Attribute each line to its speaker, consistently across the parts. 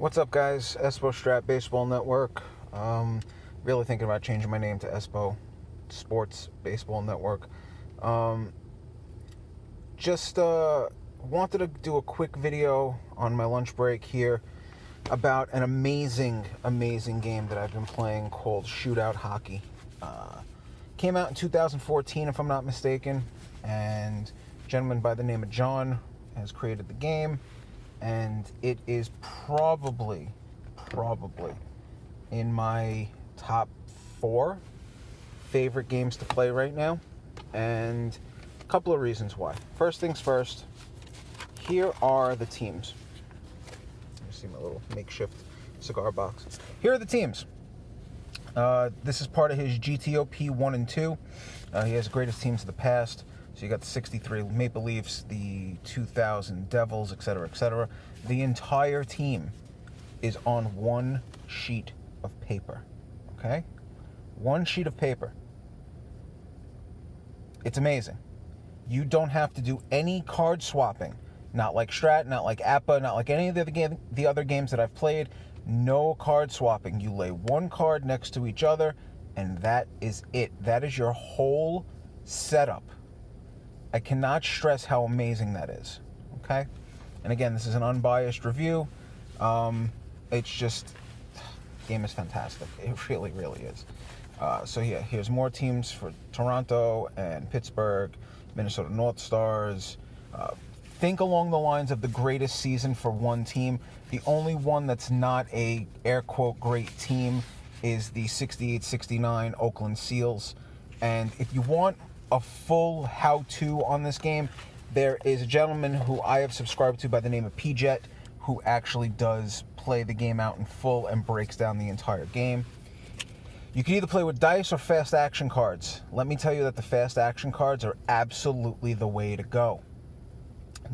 Speaker 1: What's up, guys? Espo Strat Baseball Network. Really thinking about changing my name to Espo Sports Baseball Network. Just wanted to do a quick video on my lunch break here about an amazing game that I've been playing called Shootout Hockey. Came out in 2014, if I'm not mistaken, and a gentleman by the name of John has created the game. And it is probably in my top 4 favorite games to play right now. And a couple of reasons why. First things first, here are the teams. You see my little makeshift cigar box. Here are the teams. This is part of his GTOP 1 and 2. He has the greatest teams of the past. So you got the 63 Maple Leafs, the 2000 Devils, etc., etc. The entire team is on one sheet of paper, okay? One sheet of paper. It's amazing. You don't have to do any card swapping. Not like Strat, not like Appa, not like any of the other games that I've played. No card swapping. You lay one card next to each other, and that is it. That is your whole setup. I cannot stress how amazing that is, okay? And again, this is an unbiased review. It's just, the game is fantastic. It really, really is. So yeah, here's more teams for Toronto and Pittsburgh, Minnesota North Stars. Think along the lines of the greatest season for one team. The only one that's not a air quote great team is the 68-69 Oakland Seals. And if you want a full how-to on this game, there is a gentleman who I have subscribed to by the name of PJet, who actually does play the game out in full and breaks down the entire game. You can either play with dice or fast action cards. Let me tell you that the fast action cards are absolutely the way to go.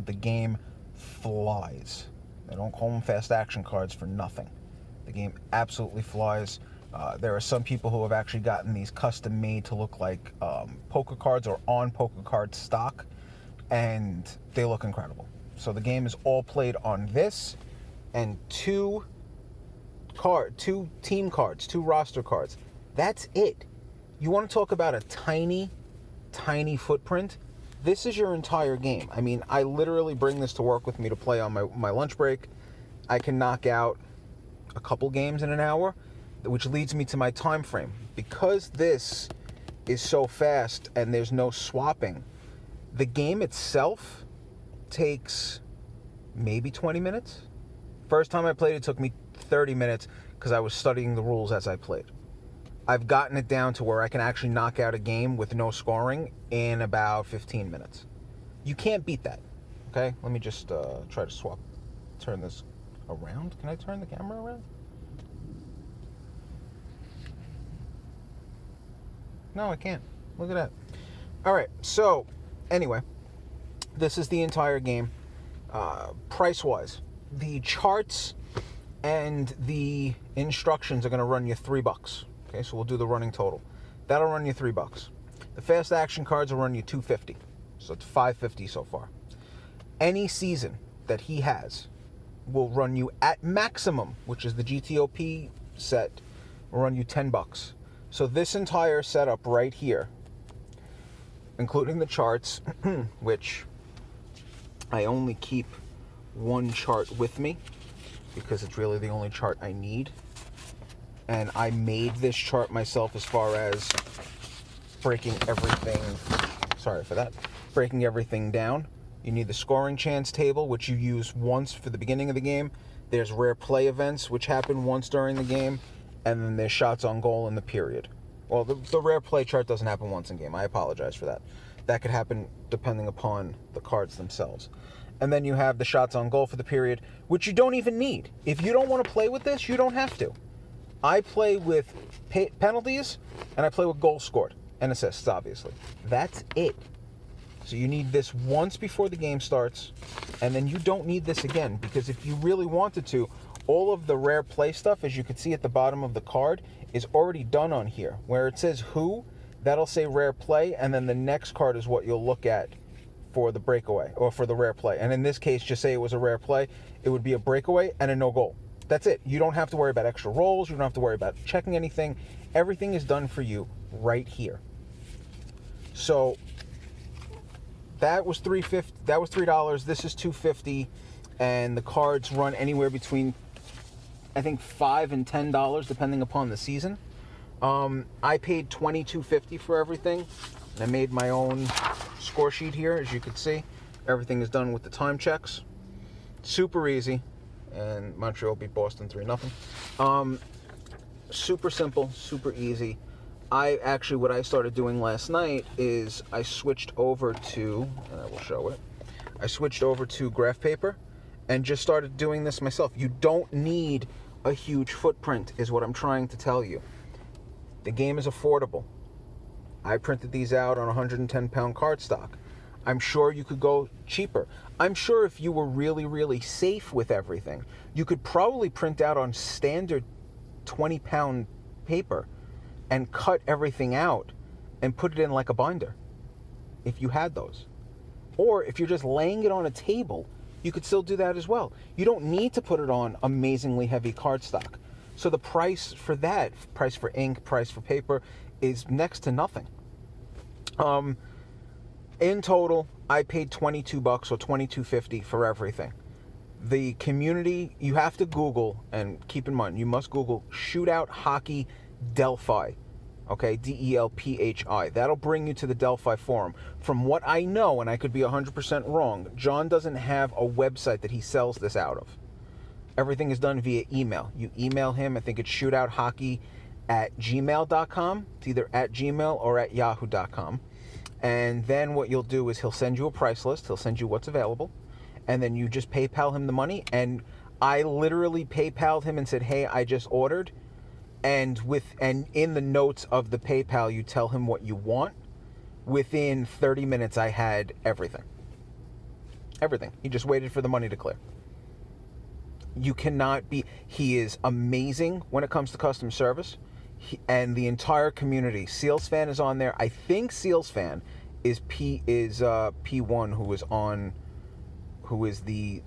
Speaker 1: The game flies. They don't call them fast action cards for nothing. The game absolutely flies. There are some people who have actually gotten these custom made to look like poker cards or on poker card stock, and they look incredible. So the game is all played on this and two team cards, 2 roster cards. That's it. You want to talk about a tiny footprint? This is your entire game. I mean, I literally bring this to work with me to play on my lunch break. I can knock out a couple games in an hour, which leads me to my time frame. Because this is so fast and there's no swapping, the game itself takes maybe 20 minutes. First time I played it took me 30 minutes because I was studying the rules as I played. I've gotten it down to where I can actually knock out a game with no scoring in about 15 minutes. You can't beat that, okay? Let me just try to turn this around. Can I turn the camera around? No, I can't. Look at that. All right, so anyway, this is the entire game. Price-wise, the charts and the instructions are going to run you $3. Okay, so we'll do the running total. That'll run you $3. The fast action cards will run you $2.50. So it's $5.50 so far. Any season that he has will run you at maximum, which is the GTOP set, will run you $10. So this entire setup right here, including the charts, which I only keep one chart with me because it's really the only chart I need. And I made this chart myself as far as breaking everything down. You need the scoring chance table, which you use once for the beginning of the game. There's rare play events, which happen once during the game. And then there's shots on goal in the period. Well, the rare play chart doesn't happen once in game. I apologize for that. That could happen depending upon the cards themselves. And then you have the shots on goal for the period, which you don't even need. If you don't want to play with this, you don't have to. I play with penalties, and I play with goals scored and assists, obviously. That's it. So you need this once before the game starts, and then you don't need this again, because if you really wanted to, all of the rare play stuff, as you can see at the bottom of the card, is already done on here. Where it says who, that'll say rare play, and then the next card is what you'll look at for the breakaway, or for the rare play. And in this case, just say it was a rare play, it would be a breakaway and a no goal. That's it. You don't have to worry about extra rolls. You don't have to worry about checking anything. Everything is done for you right here. So that was $3.50. That was $3. This is $2.50, and the cards run anywhere between, I think, $5 and $10 depending upon the season. I paid $22.50 for everything. I made my own score sheet here, as you can see. Everything is done with the time checks. Super easy. And Montreal beat Boston 3-0. Super simple, super easy. What I started doing last night is I switched over to, and I will show it, I switched over to graph paper and just started doing this myself. You don't need a huge footprint, is what I'm trying to tell you. The game is affordable. I printed these out on 110-pound cardstock. I'm sure you could go cheaper. I'm sure if you were really, really safe with everything, you could probably print out on standard 20-pound paper and cut everything out and put it in like a binder, if you had those. Or if you're just laying it on a table, you could still do that as well. You don't need to put it on amazingly heavy cardstock. So the price for that, price for ink, price for paper, is next to nothing. In total, I paid $22 or $22.50 for everything. The community, you have to Google, and keep in mind, you must Google Shootout Hockey Delphi. Okay, Delphi. That'll bring you to the Delphi forum. From what I know, and I could be 100% wrong, John doesn't have a website that he sells this out of. Everything is done via email. You email him, I think it's shootouthockey@gmail.com. It's either at Gmail or at yahoo.com. And then what you'll do is he'll send you a price list. He'll send you what's available. And then you just PayPal him the money. And I literally PayPal'd him and said, hey, I just ordered. And in the notes of the PayPal, you tell him what you want. Within 30 minutes, I had everything. Everything. He just waited for the money to clear. He is amazing when it comes to customer service. And the entire community. Seals Fan is on there. I think Seals Fan is P1, who is the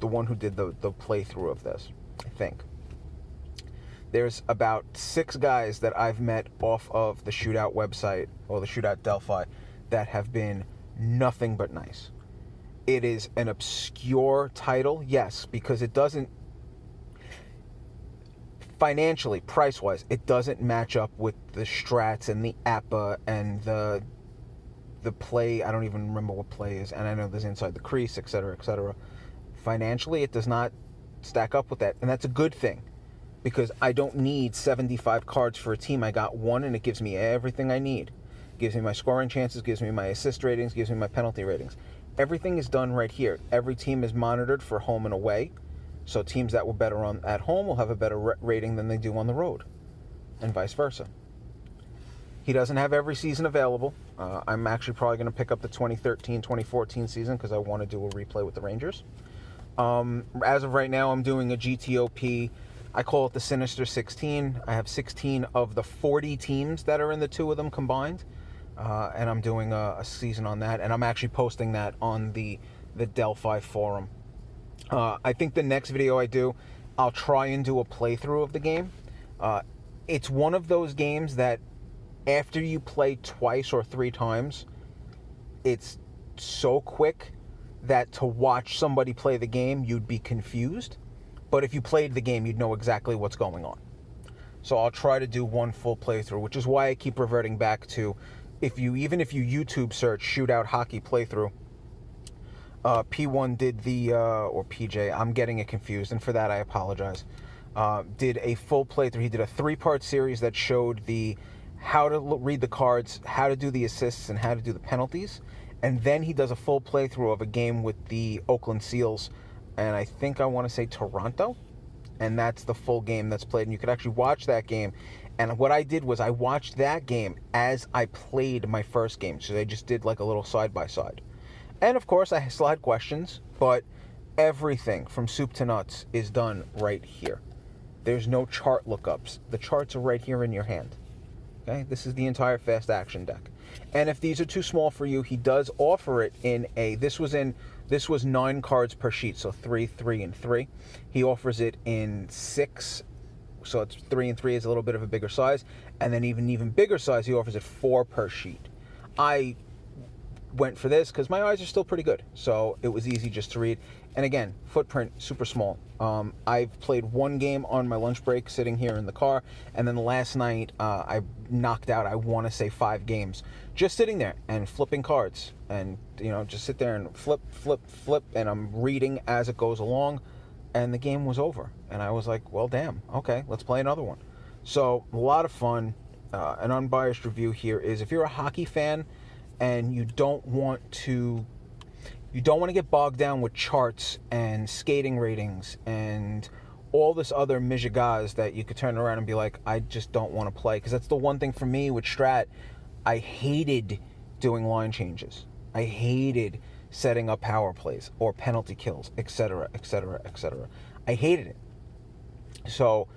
Speaker 1: one who did the playthrough of this, I think. There's about 6 guys that I've met off of the Shootout website, or the Shootout Delphi, that have been nothing but nice. It is an obscure title, yes, because it doesn't, financially, price-wise, it doesn't match up with the strats and the APA and the play. I don't even remember what play is, and I know there's inside the crease, etc., etc. Financially, it does not stack up with that, and that's a good thing, because I don't need 75 cards for a team. I got one, and it gives me everything I need. It gives me my scoring chances, gives me my assist ratings, gives me my penalty ratings. Everything is done right here. Every team is monitored for home and away. So teams that were better at home will have a better rating than they do on the road, and vice versa. He doesn't have every season available. I'm actually probably going to pick up the 2013-2014 season because I want to do a replay with the Rangers. As of right now, I'm doing a GTOP. I call it the Sinister 16. I have 16 of the 40 teams that are in the 2 of them combined, and I'm doing a season on that, and I'm actually posting that on the Delphi forum. I think the next video I do, I'll try and do a playthrough of the game. It's one of those games that after you play twice or 3 times, it's so quick that to watch somebody play the game, you'd be confused. But if you played the game, you'd know exactly what's going on. So I'll try to do one full playthrough, which is why I keep reverting back to, even if you YouTube search Shootout Hockey Playthrough, P1 did or PJ, I'm getting it confused, and for that I apologize, did a full playthrough. He did a 3-part series that showed how to read the cards, how to do the assists, and how to do the penalties. And then he does a full playthrough of a game with the Oakland Seals, and I think I want to say Toronto, and that's the full game that's played, and you could actually watch that game. And what I did was I watched that game as I played my first game, so they just did like a little side-by-side. And of course, I still had questions, but everything from soup to nuts is done right here. There's no chart lookups. The charts are right here in your hand. Okay, this is the entire fast action deck. And if these are too small for you, he does offer it in this was in This was 9 cards per sheet, so 3, 3, and 3. He offers it in 6, so it's 3 and 3 is a little bit of a bigger size, and then even bigger size, he offers it 4 per sheet. I went for this because my eyes are still pretty good, so it was easy just to read. And again, footprint super small. I've played 1 game on my lunch break sitting here in the car, and then last night I knocked out, I want to say 5 games just sitting there and flipping cards, and just sit there and flip, and I'm reading as it goes along, and the game was over, and I was like, well, damn, okay, let's play another one. So a lot of fun. An unbiased review here is, if you're a hockey fan and you don't want to get bogged down with charts and skating ratings and all this other mijigas that you could turn around and be like, I just don't want to play. Because that's the one thing for me with Strat. I hated doing line changes. I hated setting up power plays or penalty kills, etc., etc., etc. I hated it. So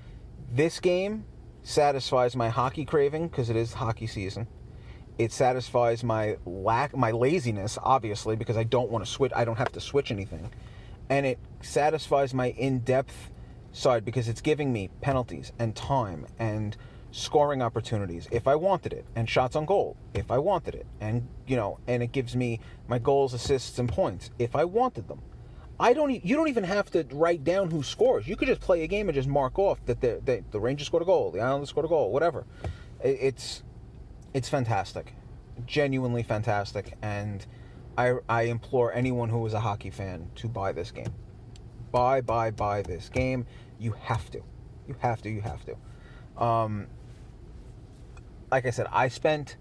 Speaker 1: this game satisfies my hockey craving because it is hockey season. It satisfies my laziness, obviously, because I don't want to switch. I don't have to switch anything. And it satisfies my in-depth side because it's giving me penalties and time and scoring opportunities if I wanted it, and shots on goal if I wanted it, and and it gives me my goals, assists, and points if I wanted them. You don't even have to write down who scores. You could just play a game and just mark off that the Rangers scored a goal, the Islanders scored a goal, whatever. It's fantastic, genuinely fantastic, and I implore anyone who is a hockey fan to buy this game. Buy this game. You have to. Like I said, I spent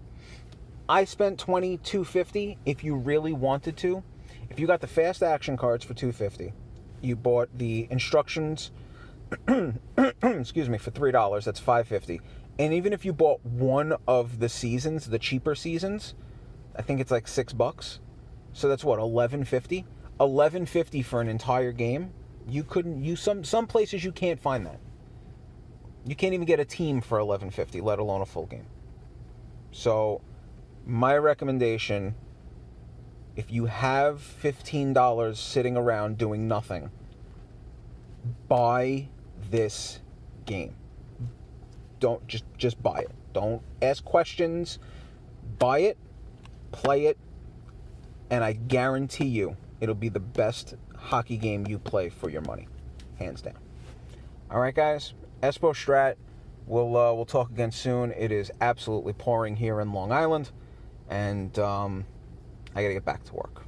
Speaker 1: $22.50 if you really wanted to. If you got the fast action cards for $2.50, you bought the instructions excuse me, for $3, that's $5.50. And even if you bought one of the seasons, the cheaper seasons, I think it's like $6. So that's what, $11.50? $11.50 for an entire game. Some places you can't find that. You can't even get a team for $11.50, let alone a full game. So my recommendation, if you have $15 sitting around doing nothing, buy this game. Don't just buy it. Don't ask questions. Buy it, play it, and I guarantee you it'll be the best hockey game you play for your money, hands down. All right, guys. Espo Strat. We'll talk again soon. It is absolutely pouring here in Long Island, and I got to get back to work.